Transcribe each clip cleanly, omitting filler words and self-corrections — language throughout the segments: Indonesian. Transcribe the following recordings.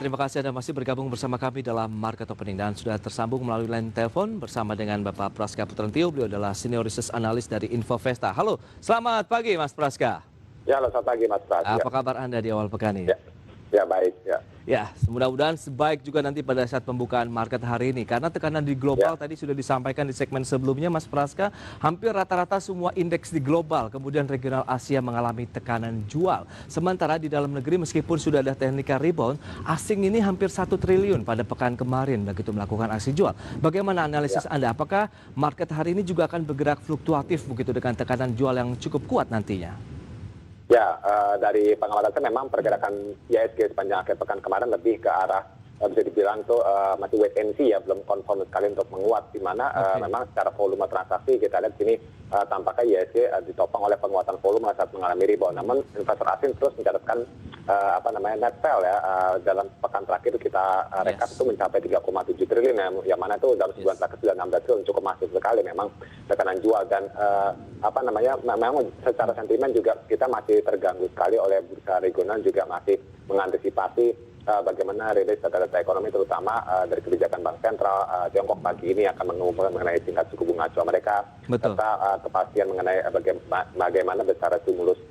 terima kasih Anda masih bergabung bersama kami dalam Market Opening dan sudah tersambung melalui line telepon bersama dengan Bapak Praska Putrantio. Beliau adalah Senior Research Analyst dari Infovesta. Halo, selamat pagi Mas Praska. Ya, halo, selamat pagi Mas Pras. Apa kabar Anda di awal pekan ini? Ya, baik. Ya. Ya, mudah-mudahan sebaik juga nanti pada saat pembukaan market hari ini. Karena tekanan di global tadi sudah disampaikan di segmen sebelumnya Mas Praska, hampir rata-rata semua indeks di global, kemudian regional Asia mengalami tekanan jual. Sementara di dalam negeri meskipun sudah ada technical rebound, asing ini hampir 1 triliun pada pekan kemarin begitu melakukan aksi jual. Bagaimana analisis Anda? Apakah market hari ini juga akan bergerak fluktuatif begitu dengan tekanan jual yang cukup kuat nantinya? Ya, dari pengamatan saya memang pergerakan IHSG sepanjang akhir pekan kemarin lebih ke arah bisa dibilang tuh masih wait and see ya, belum confirm sekali untuk menguat, di mana memang secara volume transaksi kita lihat sini tampaknya IHSG ditopang oleh penguatan volume saat mengalami rebound. Namun investor asing terus mencatatkan net sell ya, dalam pekan terakhir kita rekap itu mencapai 3,7 triliun ya, yang mana itu dalam sebulan terakhir sudah 16 triliun, cukup masif sekali memang tekanan jual. Dan memang secara sentimen juga kita masih terganggu sekali oleh bursa regional, juga masih mengantisipasi bagaimana rilis data-data ekonomi terutama dari kebijakan Bank Sentral Tiongkok pagi ini akan mengumumkan mengenai tingkat suku bunga acuan mereka, serta kepastian mengenai bagaimana besaran stimulus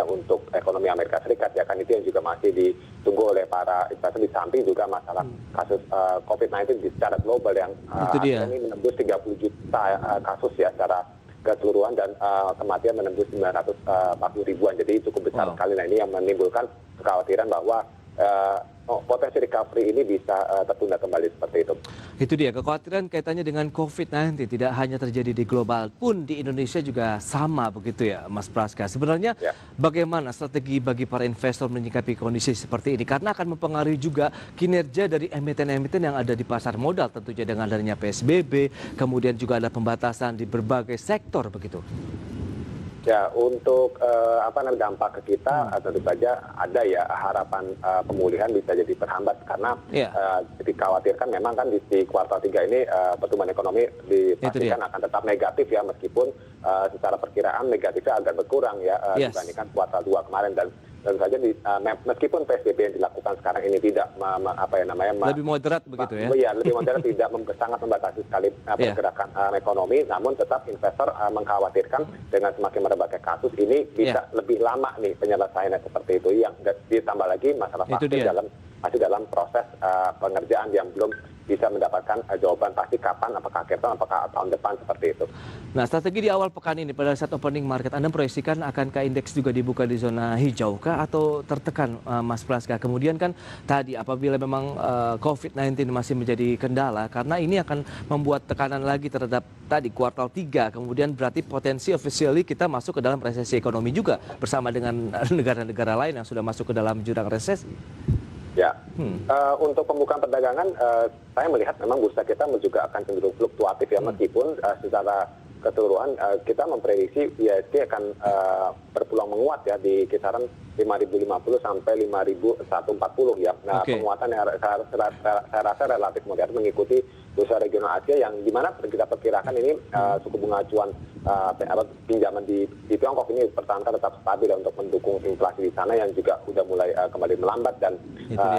untuk ekonomi Amerika Serikat, ya kan, itu yang juga masih ditunggu oleh para investor, di samping juga masalah kasus COVID-19 secara global yang ini menembus 30 juta kasus ya secara keseluruhan, dan kematian menembus 940 ribuan, jadi cukup besar sekali. Nah, ini yang menimbulkan kekhawatiran bahwa potensi recovery ini bisa tertunda kembali seperti itu. Itu dia, kekhawatiran kaitannya dengan COVID-19 tidak hanya terjadi di global, pun di Indonesia juga sama begitu ya Mas Praska. Sebenarnya bagaimana strategi bagi para investor menyikapi kondisi seperti ini? Karena akan mempengaruhi juga kinerja dari emiten-emiten yang ada di pasar modal, tentunya dengan adanya PSBB, kemudian juga ada pembatasan di berbagai sektor begitu. Ya, untuk dampak ke kita tentu saja ada ya harapan pemulihan bisa jadi terhambat, karena dikhawatirkan memang kan di kuartal 3 ini pertumbuhan ekonomi dipastikan akan tetap negatif ya, meskipun secara perkiraan negatifnya agak berkurang ya dibandingkan kuartal 2 kemarin. Dan tentu saja meskipun PSBB yang dilakukan sekarang ini tidak lebih moderat begitu ya? Iya, lebih moderat, tidak sangat membatasi sekali pergerakan ekonomi, namun tetap investor mengkhawatirkan dengan semakin merebaknya kasus ini bisa lebih lama nih penyelesaiannya seperti itu, yang ditambah lagi masalah vaksin masih dalam proses pengerjaan yang belum bisa mendapatkan jawaban pasti kapan, apakah akhir tahun, apakah tahun depan, seperti itu. Nah, strategi di awal pekan ini pada saat opening market, Anda proyeksikan akankah indeks juga dibuka di zona hijau kah atau tertekan, Mas Praska? Kemudian kan tadi apabila memang COVID-19 masih menjadi kendala, karena ini akan membuat tekanan lagi terhadap tadi kuartal 3, kemudian berarti potensi officially kita masuk ke dalam resesi ekonomi juga bersama dengan negara-negara lain yang sudah masuk ke dalam jurang resesi. Ya, untuk pembukaan perdagangan saya melihat memang bursa kita juga akan cenderung fluktuatif ya, meskipun secara keseluruhan kita memprediksi IHSG akan berpeluang menguat ya di kisaran 5.050 sampai 5.140 ya. Nah, penguatan yang saya rasa relatif moderat mengikuti bursa regional Asia, yang dimana kita perkirakan ini suku bunga acuan pinjaman di Tiongkok ini pertahankan tetap stabil ya, untuk mendukung inflasi di sana yang juga sudah mulai kembali melambat. Dan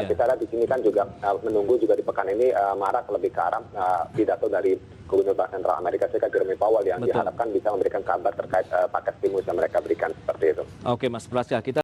kita lihat di sini kan juga menunggu juga di pekan ini marak lebih ke arah pidato dari Gubernur Bank Sentral Amerika Serikat Jerome Powell yang diharapkan bisa memberikan kabar terkait paket stimulus yang mereka berikan seperti itu. Oke Mas Praska, kita